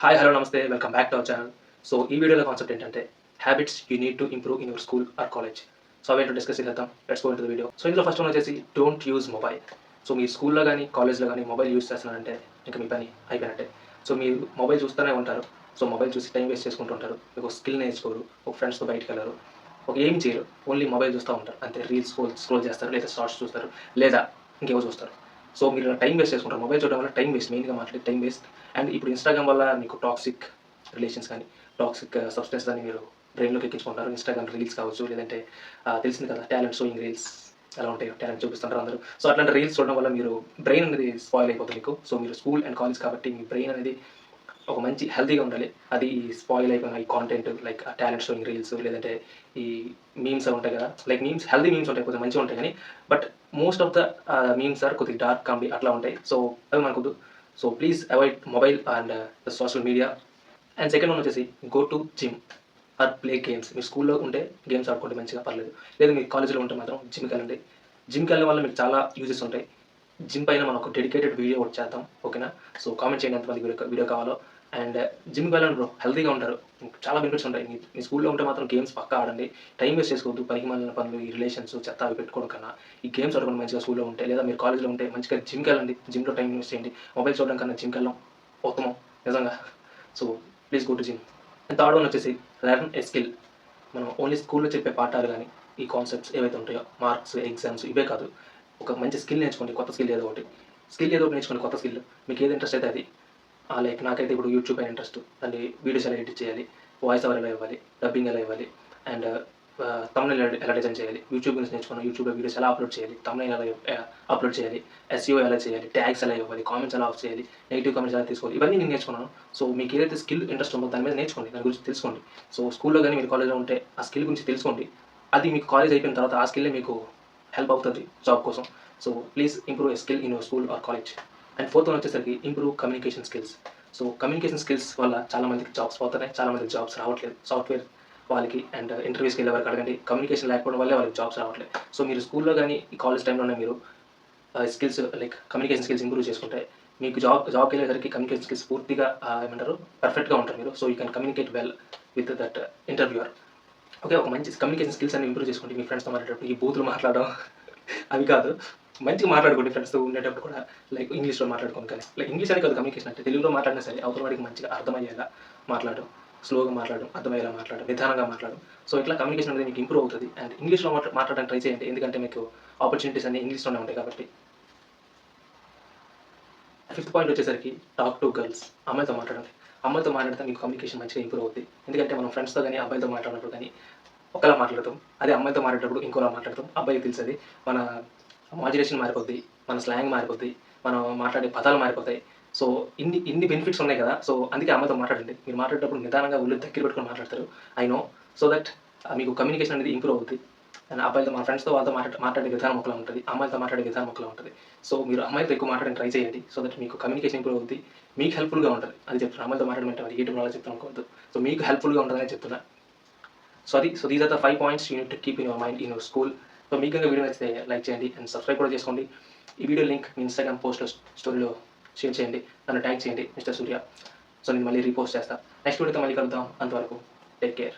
Hi, hello, నమస్తే. Welcome back to our channel. So, ఈ వీడియోలో కాన్సెప్ట్ ఏంటంటే, habits you need to improve in your school or college. So, అవేంటో discuss చేద్దాం. Let's go into the video. So, ఇందులో first one వచ్చేసి don't use mobile. So, మీ స్కూల్‌లో గానీ, కాలేజ్‌లో గానీ మొబైల్ యూజ్ చేస్తున్నారంటే ఇంక మీ పని అయిపోయినట్టే. సో, మీరు మొబైల్ చూస్తూనే ఉంటారు. సో, మొబైల్ చూసి టైం వేస్ట్ చేసుకుంటూ ఉంటారు. మీకు ఒక స్కిల్ నేర్చుకోరు. ఒక ఫ్రెండ్స్‌తో బయటికెళ్లరు. ఒక ఏం చేయరు. ఓన్లీ మొబైల్ చూస్తా ఉంటారు. అంతే రీల్స్ స్క్రోల్ చేస్తారు. లేదా షార్ట్స్ చూస్తారు. లేదా ఇంకేవో చూస్తారు. సో, మీరు టైం వేస్ట్ చేసుకుంటారు. మొబైల్ చూడడం వల్ల టైం వేస్ట్. మెయిన్‌గా మాట్లాడితే టైం వేస్ట్. అండ్ ఇప్పుడు ఇన్‌స్టాగ్రామ్ వల్ల మీకు టాక్సిక్ రిలేషన్స్ కానీ, టాక్సిక్ సబ్స్టెన్స్ అని మీరు బ్రెయిన్‌లోకి ఎక్కించుకుంటారు. ఇన్‌స్టాగ్రామ్ రీల్స్ కావచ్చు, లేదంటే తెలిసింది కదా టాలెంట్ షోయింగ్ రీల్స్ ఎలా ఉంటాయో, టాలెంట్ చూపిస్తుంటారు అందరూ. సో, అట్లాంటి రీల్స్ చూడడం వల్ల మీరు బ్రెయిన్ అనేది స్పాయిల్ అయిపోతుంది మీకు. సో, మీరు స్కూల్ అండ్ కాలేజ్ కాబట్టి మీ బ్రెయిన్ అనేది ఒక మంచి హెల్తీగా ఉండాలి. అది స్పాయిల్ అయిపోయిన ఈ content like talent showing reels, లేదంటే ఈ మీమ్స్ అవి ఉంటాయి కదా! లైక్ మీమ్స్, హెల్తీ మీమ్స్ ఉంటాయి, కొద్దిగా మంచిగా ఉంటాయి కానీ, but most of the memes are కొద్దిగా డార్క్ కామెడీ అట్లా ఉంటాయి. సో, అవి మనకొద్దు. So, please avoid mobile and the social media. And second one వచ్చేసి go to gym or play games. మీరు స్కూల్లో ఉంటే గేమ్స్ ఆడుకోండి మంచిగా, పర్లేదు. లేదు మీరు కాలేజ్‌లో ఉంటే మాత్రం జిమ్‌కి వెళ్ళండి. జిమ్‌కి వెళ్ళడం వల్ల మీకు చాలా యూజెస్ ఉంటాయి. జిమ్ పైన మనం ఒక డెడికేటెడ్ వీడియో ఒకటి చేద్దాం. ఓకేనా? సో, కామెంట్ చేయండి ఎంతమందికి వీడియో కావాలో. అండ్ జిమ్‌కి వెళ్ళండి బ్రో. హెల్తీగా ఉంటారు. మీకు చాలా బెనిఫిట్స్ ఉంటాయి. మీ స్కూల్‌లో ఉంటే మాత్రం గేమ్స్ పక్కా ఆడండి. టైం వేస్ట్ చేసుకోవద్దు. పనికిమాలిన పనులు, ఈ రిలేషన్స్, చెత్త అవి పెట్టుకోవడం కన్నా, ఈ గేమ్స్ ఆడుకోండి మంచిగా స్కూల్‌లో ఉంటే. లేదా మీరు కాలేజ్‌లో ఉంటే మంచిగా జిమ్‌కి వెళ్ళండి. జిమ్‌లో టైం ఇన్వెస్ట్ చేయండి. మొబైల్ చూడడం కన్నా జిమ్‌కి వెళ్ళడం ఉత్తమం నిజంగా. So, please go to gym. And third one వచ్చేసి లెర్న్ ఎ స్కిల్. మనం ఓన్లీ స్కూల్‌లో చెప్పే పాఠాలు గానీ, ఈ కాన్సెప్ట్స్ ఏవైతే ఉంటాయో, మార్క్స్, ఎగ్జామ్స్ ఇవే కాదు. ఒక మంచి స్కిల్ నేర్చుకోండి. కొత్త స్కిల్ ఏదో ఒకటి. స్కిల్ ఏదో ఒకటి నేర్చుకోండి, కొత్త స్కిల్. మీకు ఏది ఇంట్రెస్ట్ అయితే అది. లైక్ నాకైతే ఇప్పుడు యూట్యూబ్ పైన ఇంట్రెస్ట్. దాన్ని వీడియోస్ ఎలా ఎడిట్ చేయాలి, వాయిస్ ఓవర్ ఎలా ఇవ్వాలి, డబ్బింగ్ ఎలా ఇవ్వాలి, అండ్ థంబ్‌నెయిల్ ఎలా డిజైన్ చేయాలి, యూట్యూబ్ గురించి నేర్చుకున్నాను. యూట్యూబ్‌లో వీడియోస్ ఎలా అప్లోడ్ చేయాలి, థంబ్‌నెయిల్ ఎలా అప్లోడ్ చేయాలి, ఎస్ఈఓ ఎలా చేయాలి, ట్యాగ్స్ ఎలా ఇవ్వాలి, కామెంట్స్ ఎలా ఆఫ్ చేయాలి, నెగెటివ్ కామెంట్స్ ఎలా తీసుకోవాలి, ఇవన్నీ నేను నేర్చుకున్నాను. సో, మీకు ఏదైతే స్కిల్ ఇంట్రెస్ట్ ఉందో దాని మీద నేర్చుకోండి. దాని గురించి తెలుసుకోండి. సో, స్కూల్‌లో గానీ, మీరు కాలేజ్‌లో ఉంటే ఆ స్కిల్ గురించి తెలుసుకోండి. అది మీకు కాలేజ్ అయిపోయిన తర్వాత ఆ స్కిల్లే మీకు హెల్ప్ అవుతది జాబ్ కోసం. So, please improve a skill in your school or college. And fourth one వచ్చేసరికి improve communication skills. So, communication skills వల్ల చాలా మందికి జాబ్స్ పోతున్నాయి. చాలా మందికి జాబ్స్ రావట్లేదు. సాఫ్ట్‌వేర్ వాళ్ళకి అండ్ ఇంటర్వ్యూస్‌కి వెళ్ళే వరకు అడగండి. కమ్యూనికేషన్ లేకపోవడం వల్లే వాళ్ళకి జాబ్స్ రావట్లేదు. సో, మీరు స్కూల్‌లో గానీ, ఈ కాలేజ్ టైమ్‌లోనే మీరు skills like communication skills improve చేసుకుంటే మీకు జాబ్‌కెళ్ళేసరికి కమ్యూనికేషన్ స్కిల్స్ పూర్తిగా ఏమంటారు పర్ఫెక్ట్‌గా ఉంటారు మీరు. So, you can communicate well with that interviewer. Okay. ఒక మంచి కమ్యూనికేషన్ స్కిల్స్ అన్ని ఇంప్రూవ్ చేసుకోండి. మీ ఫ్రెండ్స్‌తో మాట్లాడేటప్పుడు ఈ బూతులు మాట్లాడడం అవి కాదు. మంచిగా మాట్లాడుకోండి ఫ్రెండ్స్‌తో ఉండేటప్పుడు కూడా. లైక్ ఇంగ్లీష్‌లో మాట్లాడుకోను కానీ. లైక్ ఇంగ్లీష్ అనే కాదు కమ్యూనికేషన్ అంటే. తెలుగులో మాట్లాడినా సరే అవతల వాడికి మంచిగా అర్థమయ్యేలా మాట్లాడడం. స్లోగా మాట్లాడడం, అర్థమయ్యేలా మాట్లాడడం, నిదానంగా మాట్లాడడం. సో, ఇట్లా కమ్యూనికేషన్ అనేది మీకు ఇంప్రూవ్ అవుతది. అండ్ ఇంగ్లీష్‌లో మాట్లాడడానికి ట్రై చేయండి. ఎందుకంటే మీకు ఆపర్చునిటీస్ అన్నీ ఇంగ్లీష్‌లోనే ఉంటాయి కాబట్టి. ఫిఫ్త్ పాయింట్ వచ్చేసరికి టాక్ టు గర్ల్స్. అమ్మాయిలతో మాట్లాడండి. అమ్మాయిలతో మాట్లాడితే మీకు కమ్యూనికేషన్ మంచిగా ఇంప్రూవ్ అవుద్ది. ఎందుకంటే మనం ఫ్రెండ్స్‌తో గానీ, అబ్బాయిలతో మాట్లాడినప్పుడు గానీ ఒకలా మాట్లాడతాం. అదే అమ్మాయితో మాట్లాడేటప్పుడు ఇంకోలా మాట్లాడతాం. అబ్బాయికి తెలుసది. మన మాడ్యులేషన్ మారిపోద్ది. మన స్లాంగ్ మారిపోద్ది. మనం మాట్లాడే పదాలు మారిపోతాయి. సో, ఇన్ని బెనిఫిట్స్ ఉన్నాయి కదా! సో, అందుకే అమ్మాయితో మాట్లాడండి. మీరు మాట్లాడేటప్పుడు నిదానంగా ఒళ్ళు దగ్గర పెట్టుకొని మాట్లాడతారు. I know. సో దట్ మీకు కమ్యూనికేషన్ అనేది ఇంప్రూవ్ అవుద్ది. అండ్ అబ్బాయిలతో మన ఫ్రెండ్స్‌తో వాళ్ళతో మాట్లాడే విధానం ఒకలా ఉంటది. అమ్మాయిలతో మాట్లాడే విధానం ఒకలా ఉంటది. సో, మీరు అమ్మాయిలతో ఎక్కువ మాట్లాడడానికి ట్రై చేయండి. సో దట్ మీకు కమ్యూనికేషన్ ఇంప్రూవ్ అవుద్ది. మీకు హెల్ప్‌ఫుల్‌గా ఉంటది. అది చెప్తున్నా. అమ్మాయిలతో మాట్లాడమంటే మరి యూట్యూబ్‌లో అలా చెప్తాను అనుకోవద్దు. సో, మీకు హెల్ప్‌ఫుల్‌గా ఉంటదనే చెప్తున్నా. So, so these are the 5 points you need to keep in your mind in your school. So, మీకు గనుక వీడియో నచ్చితే లైక్ చేయండి అండ్ సబ్స్క్రైబ్ కూడా చేసుకోండి. ఈ వీడియో లింక్ మీ ఇన్‌స్టాగ్రామ్ పోస్ట్‌లో స్టోరీలో షేర్ చేయండి. నన్ను ట్యాగ్ చేయండి మిస్టర్ సూర్య. సో, నేను మళ్ళీ రీపోస్ట్ చేస్తా. నెక్స్ట్ వీడియోతో మళ్ళీ కలుద్దాం. అంతవరకు టేక్ కేర్.